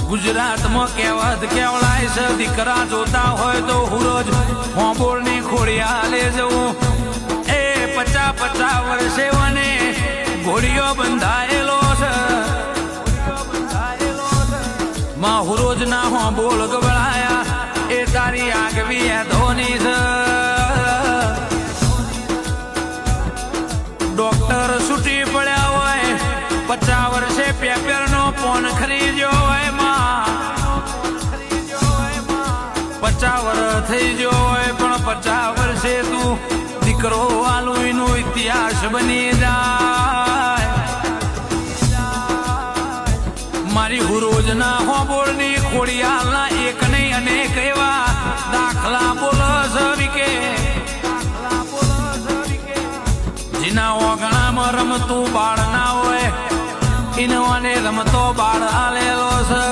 ગુજરાતમાં કહેવત કેવડાય છે, દીકરા જોતા હોય તો હુરોજ હોંબોળની ખોડિયા લે જવું. એ 50 વર્ષે મને ઘોડીઓ બંધાયેલો છે. માં હુરોજ ના હોંબોળ ગબડાયા એ તારી આગવી ધોની છે. ડોક્ટર છૂટી પડ્યા હોય 50 વર્ષે પેપર નો ફોન ખરીદ્યો હોય. માં 50 વર્ષ થઈ ગયો હોય પણ 50 વર્ષે તું દીકરો આલુઈ નો ઇતિહાસ બની જાય. મારી હુરોજ ના હોંબોળની ખોડિયાલના એક નહીં અનેક એવા દાખલા બોલસ વિકે. જીના ઓગણામાં રમતું બાળ ના હોય ઇનવાને રમતો બાળ આલેલો છે.